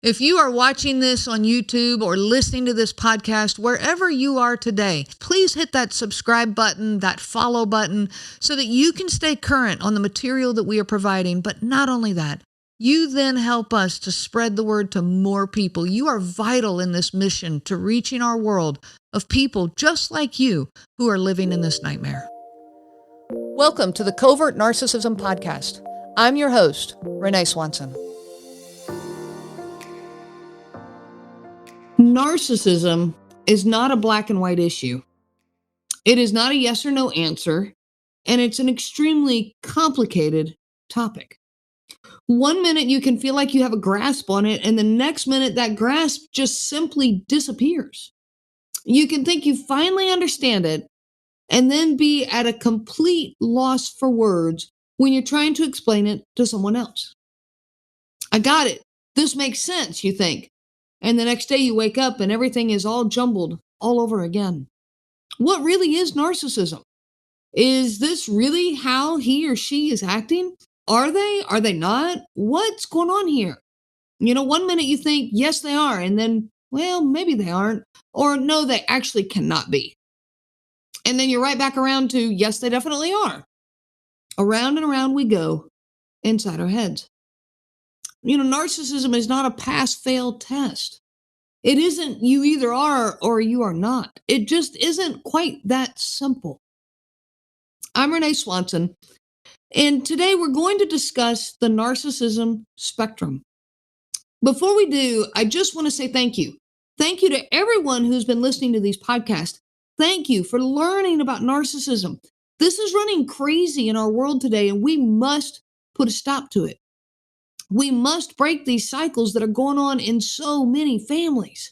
If you are watching this on YouTube or listening to this podcast, wherever you are today, please hit that subscribe button, that follow button, so that you can stay current on the material that we are providing. But not only that, you then help us to spread the word to more people. You are vital in this mission to reaching our world of people just like you who are living in this nightmare. Welcome to the Covert Narcissism Podcast. I'm your host, Renee Swanson. Narcissism is not a black and white issue. It is not a yes or no answer, and it's an extremely complicated topic. One minute you can feel like you have a grasp on it, and the next minute that grasp just simply disappears. You can think you finally understand it, and then be at a complete loss for words when you're trying to explain it to someone else. I got it. This makes sense, you think. And the next day you wake up and everything is all jumbled all over again. What really is narcissism? Is this really how he or she is acting? Are they? Are they not? What's going on here? One minute you think, yes, they are. And then, well, maybe they aren't. Or no, they actually cannot be. And then you're right back around to, yes, they definitely are. Around and around we go inside our heads. Narcissism is not a pass-fail test. It isn't you either are or you are not. It just isn't quite that simple. I'm Renee Swanson, and today we're going to discuss the narcissism spectrum. Before we do, I just want to say thank you. Thank you to everyone who's been listening to these podcasts. Thank you for learning about narcissism. This is running crazy in our world today, and we must put a stop to it. We must break these cycles that are going on in so many families.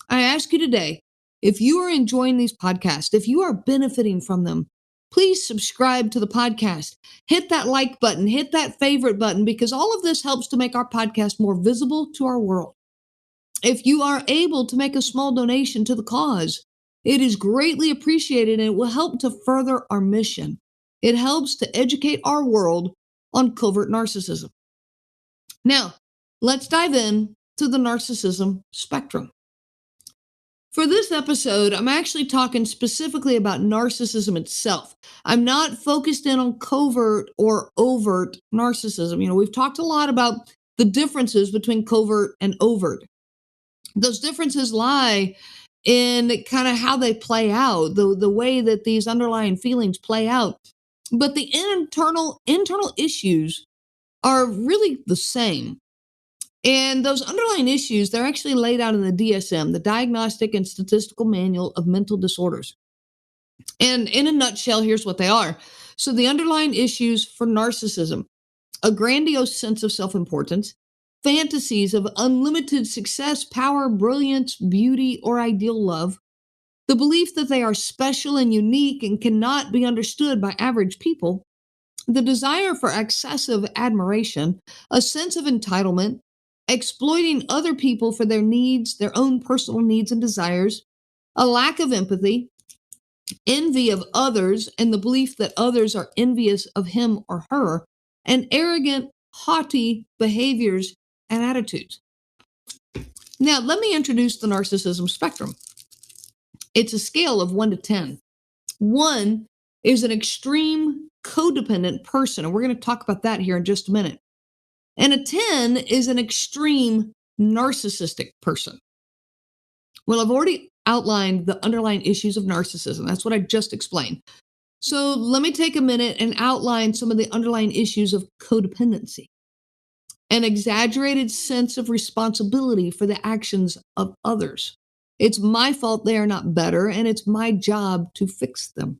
I ask you today, if you are enjoying these podcasts, if you are benefiting from them, please subscribe to the podcast. Hit that like button, hit that favorite button, because all of this helps to make our podcast more visible to our world. If you are able to make a small donation to the cause, it is greatly appreciated and it will help to further our mission. It helps to educate our world on covert narcissism. Now, let's dive in to the narcissism spectrum. For this episode, I'm actually talking specifically about narcissism itself. I'm not focused in on covert or overt narcissism. We've talked a lot about the differences between covert and overt. Those differences lie in kind of how they play out, the way that these underlying feelings play out. But the internal issues are really the same. And those underlying issues, they're actually laid out in the DSM, the Diagnostic and Statistical Manual of Mental Disorders. And in a nutshell, here's what they are. So the underlying issues for narcissism: a grandiose sense of self-importance, fantasies of unlimited success, power, brilliance, beauty, or ideal love, the belief that they are special and unique and cannot be understood by average people, the desire for excessive admiration, a sense of entitlement, exploiting other people for their needs, their own personal needs and desires, a lack of empathy, envy of others, and the belief that others are envious of him or her, and arrogant, haughty behaviors and attitudes. Now, let me introduce the narcissism spectrum. It's a scale of 1 to 10. 1 is an extreme codependent person, and we're going to talk about that here in just a minute. And a 10 is an extreme narcissistic person. Well, I've already outlined the underlying issues of narcissism. That's what I just explained. So let me take a minute and outline some of the underlying issues of codependency. An exaggerated sense of responsibility for the actions of others. It's my fault they are not better, and it's my job to fix them.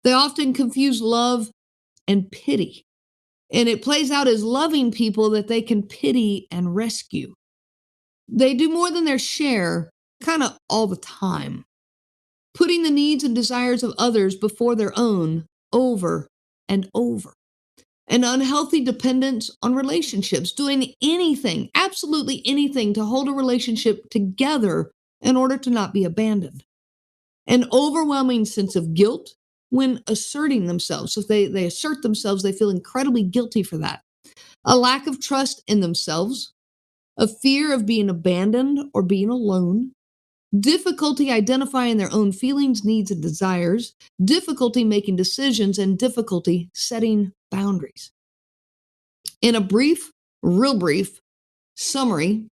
They often confuse love and pity. And it plays out as loving people that they can pity and rescue. They do more than their share, kind of all the time, putting the needs and desires of others before their own over and over. An unhealthy dependence on relationships, doing anything, absolutely anything to hold a relationship together in order to not be abandoned. An overwhelming sense of guilt when asserting themselves. So if they assert themselves, they feel incredibly guilty for that. A lack of trust in themselves, a fear of being abandoned or being alone, difficulty identifying their own feelings, needs, and desires, difficulty making decisions, and difficulty setting boundaries. In a brief, real brief summary,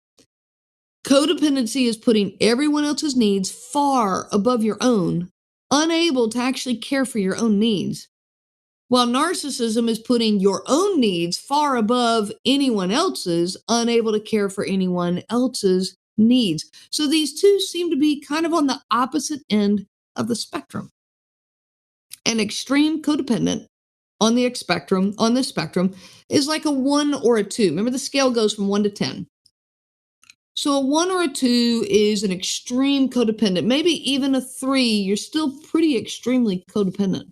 codependency is putting everyone else's needs far above your own, unable to actually care for your own needs, while narcissism is putting your own needs far above anyone else's, unable to care for anyone else's needs. So these two seem to be kind of on the opposite end of the spectrum. An extreme codependent on the spectrum is like a 1 or a 2. Remember, the scale goes from 1 to 10. So a 1 or a 2 is an extreme codependent. Maybe even a 3, you're still pretty extremely codependent.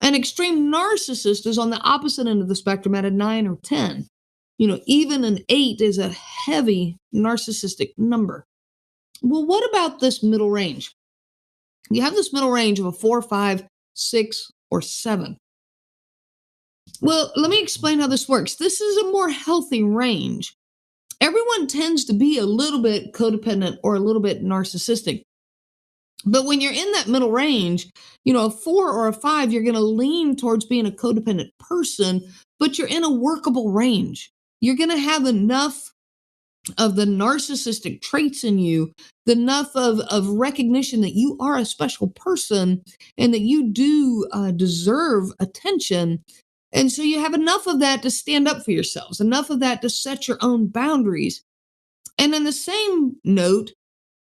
An extreme narcissist is on the opposite end of the spectrum at a 9 or 10. Even an 8 is a heavy narcissistic number. Well, what about this middle range? You have this middle range of a 4, 5, 6, or 7. Well, let me explain how this works. This is a more healthy range. Everyone tends to be a little bit codependent or a little bit narcissistic. But when you're in that middle range, a 4 or a 5, you're going to lean towards being a codependent person, but you're in a workable range. You're going to have enough of the narcissistic traits in you, enough of recognition that you are a special person and that you do deserve attention. And so you have enough of that to stand up for yourselves, enough of that to set your own boundaries. And in the same note,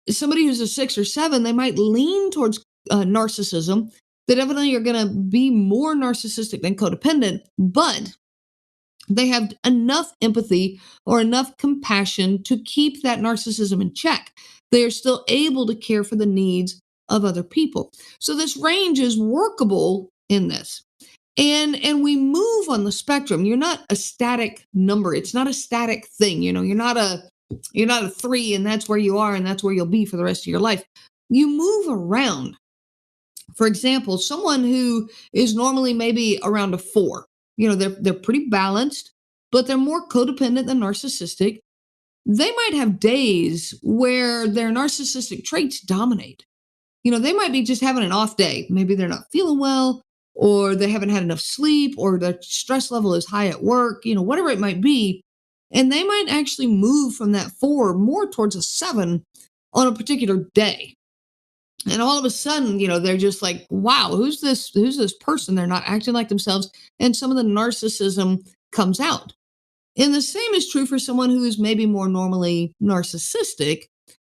somebody who's a 6 or 7, they might lean towards narcissism. They definitely are going to be more narcissistic than codependent, but they have enough empathy or enough compassion to keep that narcissism in check. They are still able to care for the needs of other people. So this range is workable in this. And we move on the spectrum. You're not a static number. It's not a static thing. You're not a 3 and that's where you are and that's where you'll be for the rest of your life. You move around. For example, someone who is normally maybe around a 4, they're pretty balanced, but they're more codependent than narcissistic. They might have days where their narcissistic traits dominate. They might be just having an off day. Maybe they're not feeling well, or they haven't had enough sleep, or their stress level is high at work, whatever it might be. And they might actually move from that 4 more towards a 7 on a particular day. And all of a sudden, they're just like, wow, who's this person? They're not acting like themselves. And some of the narcissism comes out. And the same is true for someone who is maybe more normally narcissistic.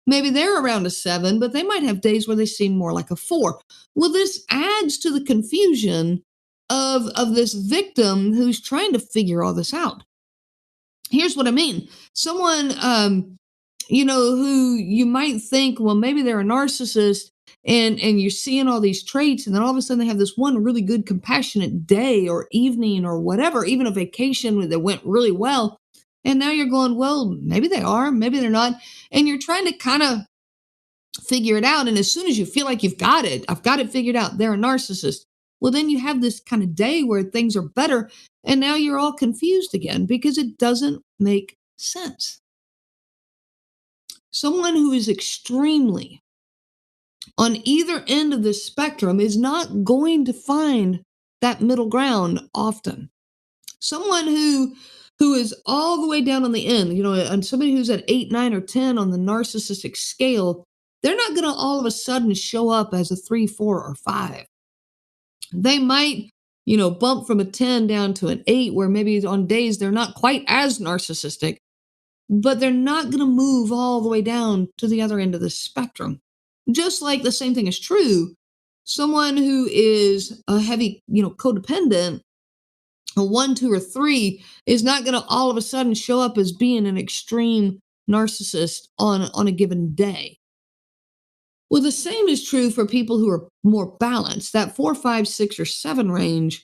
Maybe they're around a 7, but they might have days where they seem more like a 4. Well, this adds to the confusion of this victim who's trying to figure all this out. Here's what I mean. Someone, who you might think, well, maybe they're a narcissist, and you're seeing all these traits, and then all of a sudden they have this one really good compassionate day or evening or whatever, even a vacation that went really well. And now you're going, well, maybe they are, maybe they're not. And you're trying to kind of figure it out. And as soon as you feel like I've got it figured out, they're a narcissist. Well, then you have this kind of day where things are better. And now you're all confused again because it doesn't make sense. Someone who is extremely on either end of the spectrum is not going to find that middle ground often. Someone who is all the way down on the end, and somebody who's at 8, 9, or 10 on the narcissistic scale, they're not going to all of a sudden show up as a 3, 4, or 5. They might, bump from a 10 down to an 8, where maybe on days they're not quite as narcissistic, but they're not going to move all the way down to the other end of the spectrum. Just like the same thing is true, someone who is a heavy, codependent, a 1, 2, or 3 is not going to all of a sudden show up as being an extreme narcissist on a given day. Well, the same is true for people who are more balanced. That 4, 5, 6, or 7 range,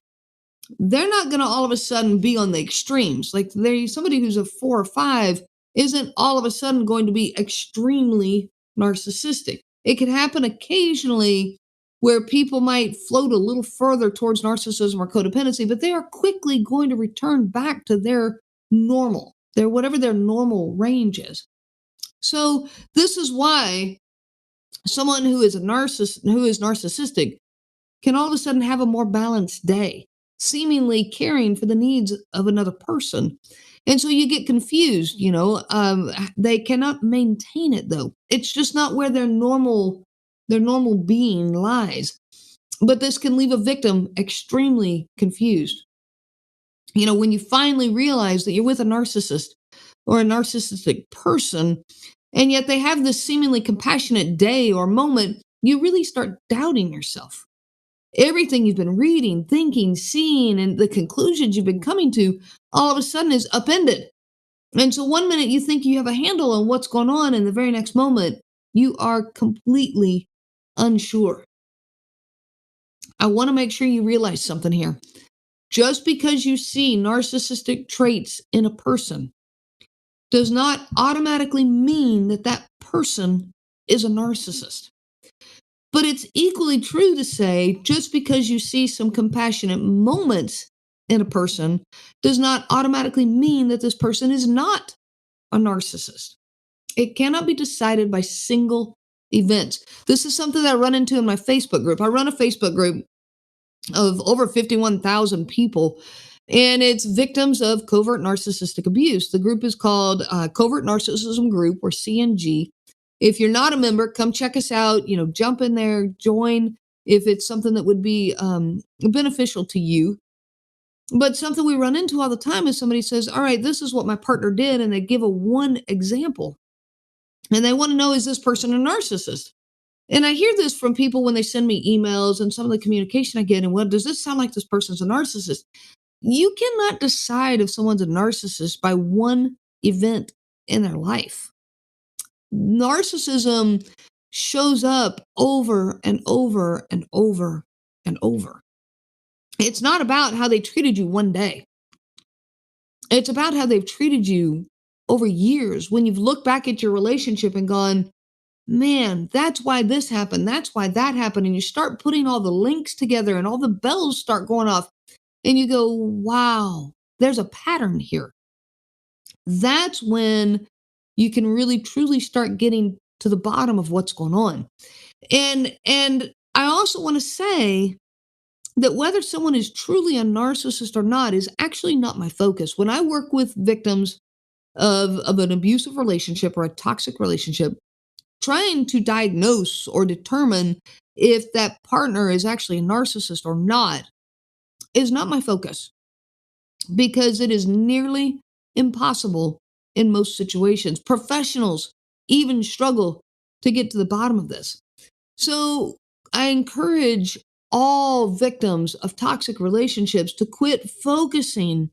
they're not going to all of a sudden be on the extremes. Like somebody who's a 4 or 5 isn't all of a sudden going to be extremely narcissistic. It can happen occasionally where people might float a little further towards narcissism or codependency, but they are quickly going to return back to their normal. Their whatever their normal range is. So this is why someone who is a narcissist, who is narcissistic, can all of a sudden have a more balanced day, seemingly caring for the needs of another person. And so you get confused, they cannot maintain it though. It's just not where their normal being lies. But this can leave a victim extremely confused. When you finally realize that you're with a narcissist or a narcissistic person, and yet they have this seemingly compassionate day or moment, you really start doubting yourself. Everything you've been reading, thinking, seeing, and the conclusions you've been coming to all of a sudden is upended. And so one minute you think you have a handle on what's going on, and the very next moment you are completely unsure. I want to make sure you realize something here. Just because you see narcissistic traits in a person does not automatically mean that that person is a narcissist. But it's equally true to say just because you see some compassionate moments in a person does not automatically mean that this person is not a narcissist. It cannot be decided by single events. This is something that I run into in my Facebook group. I run a Facebook group of over 51,000 people, and it's victims of covert narcissistic abuse. The group is called Covert Narcissism Group, or CNG. If you're not a member, come check us out. Jump in there, join if it's something that would be beneficial to you. But something we run into all the time is somebody says, all right, this is what my partner did, and they give a one example. And they want to know, is this person a narcissist? And I hear this from people when they send me emails and some of the communication I get. And well, does this sound like this person's a narcissist? You cannot decide if someone's a narcissist by one event in their life. Narcissism shows up over and over and over and over. It's not about how they treated you one day. It's about how they've treated you over years, when you've looked back at your relationship and gone, man, that's why this happened. That's why that happened. And you start putting all the links together and all the bells start going off. And you go, wow, there's a pattern here. That's when you can really truly start getting to the bottom of what's going on. And I also want to say that whether someone is truly a narcissist or not is actually not my focus. When I work with victims of an abusive relationship or a toxic relationship, trying to diagnose or determine if that partner is actually a narcissist or not is not my focus, because it is nearly impossible in most situations. Professionals even struggle to get to the bottom of this. So I encourage all victims of toxic relationships to quit focusing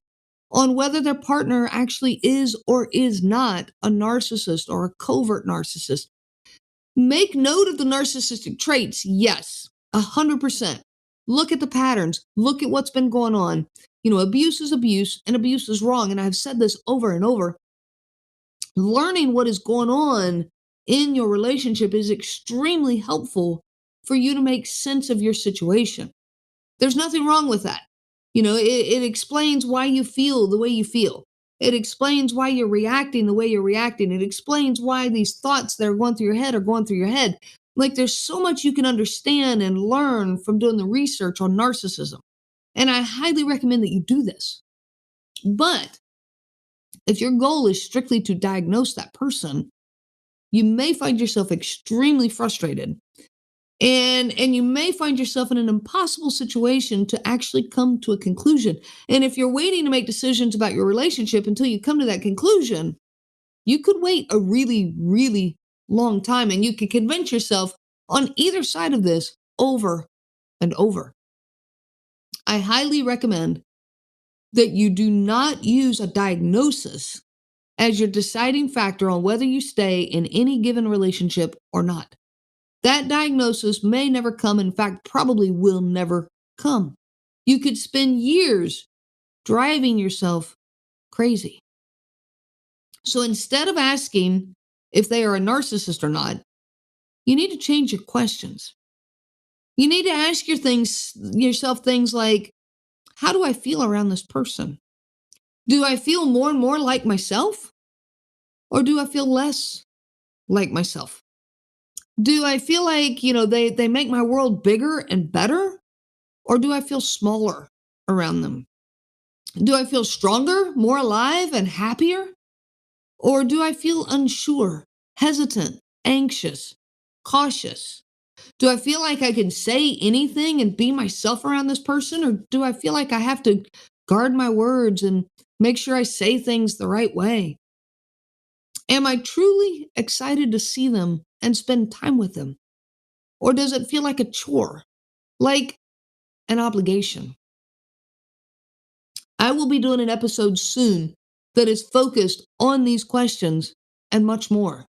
on whether their partner actually is or is not a narcissist or a covert narcissist. Make note of the narcissistic traits, yes, 100%. Look at the patterns. Look at what's been going on. Abuse is abuse, and abuse is wrong. And I've said this over and over. Learning what is going on in your relationship is extremely helpful for you to make sense of your situation. There's nothing wrong with that. It explains why you feel the way you feel. It explains why you're reacting the way you're reacting. It explains why these thoughts that are going through your head are going through your head. Like, there's so much you can understand and learn from doing the research on narcissism. And I highly recommend that you do this. But if your goal is strictly to diagnose that person, you may find yourself extremely frustrated. And you may find yourself in an impossible situation to actually come to a conclusion. And if you're waiting to make decisions about your relationship until you come to that conclusion, you could wait a really, really long time, and you could convince yourself on either side of this over and over. I highly recommend that you do not use a diagnosis as your deciding factor on whether you stay in any given relationship or not. That diagnosis may never come. In fact, probably will never come. You could spend years driving yourself crazy. So instead of asking if they are a narcissist or not, you need to change your questions. You need to ask yourself things like, how do I feel around this person? Do I feel more and more like myself? Or do I feel less like myself? Do I feel like, they make my world bigger and better? Or do I feel smaller around them? Do I feel stronger, more alive, and happier? Or do I feel unsure, hesitant, anxious, cautious? Do I feel like I can say anything and be myself around this person? Or do I feel like I have to guard my words and make sure I say things the right way? Am I truly excited to see them and spend time with them? Or does it feel like a chore, like an obligation? I will be doing an episode soon that is focused on these questions and much more.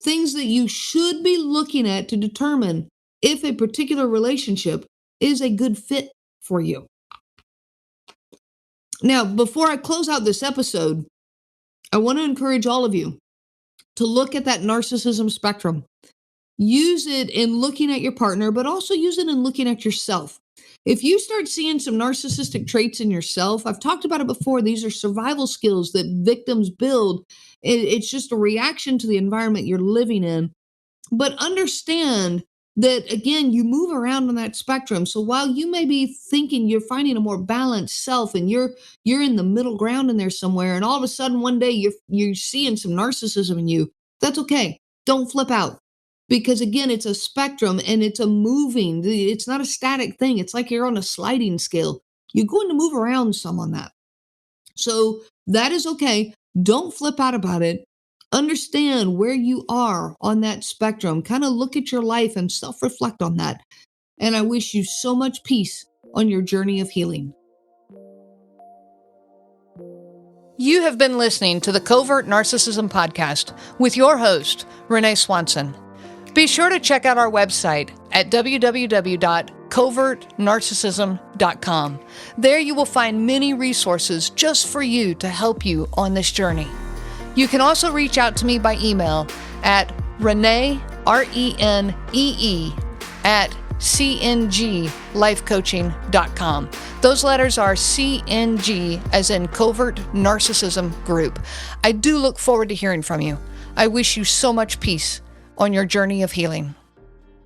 Things that you should be looking at to determine if a particular relationship is a good fit for you. Now, before I close out this episode, I want to encourage all of you to look at that narcissism spectrum. Use it in looking at your partner, but also use it in looking at yourself. If you start seeing some narcissistic traits in yourself, I've talked about it before, these are survival skills that victims build. It's just a reaction to the environment you're living in. But understand that, again, you move around on that spectrum. So while you may be thinking you're finding a more balanced self and you're in the middle ground in there somewhere, and all of a sudden one day you're seeing some narcissism in you, that's okay. Don't flip out. Because again, it's a spectrum and it's it's not a static thing. It's like you're on a sliding scale. You're going to move around some on that. So that is okay. Don't flip out about it. Understand where you are on that spectrum. Kind of look at your life and self-reflect on that. And I wish you so much peace on your journey of healing. You have been listening to the Covert Narcissism Podcast with your host, Renee Swanson. Be sure to check out our website at www.covertnarcissism.com. There you will find many resources just for you to help you on this journey. You can also reach out to me by email at Renee, RENEE, at cnglifecoaching.com. Those letters are CNG, as in Covert Narcissism Group. I do look forward to hearing from you. I wish you so much peace on your journey of healing.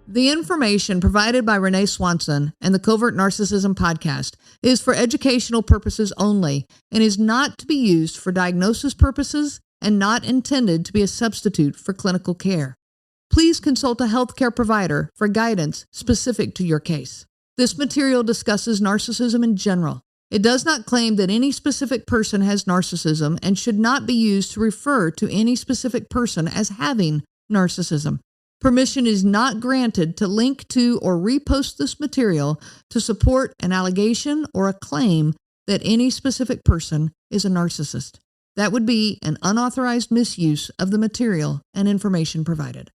The information provided by Renee Swanson and the Covert Narcissism Podcast is for educational purposes only and is not to be used for diagnosis purposes and not intended to be a substitute for clinical care. Please consult a healthcare provider for guidance specific to your case. This material discusses narcissism in general. It does not claim that any specific person has narcissism and should not be used to refer to any specific person as having narcissism. Permission is not granted to link to or repost this material to support an allegation or a claim that any specific person is a narcissist. That would be an unauthorized misuse of the material and information provided.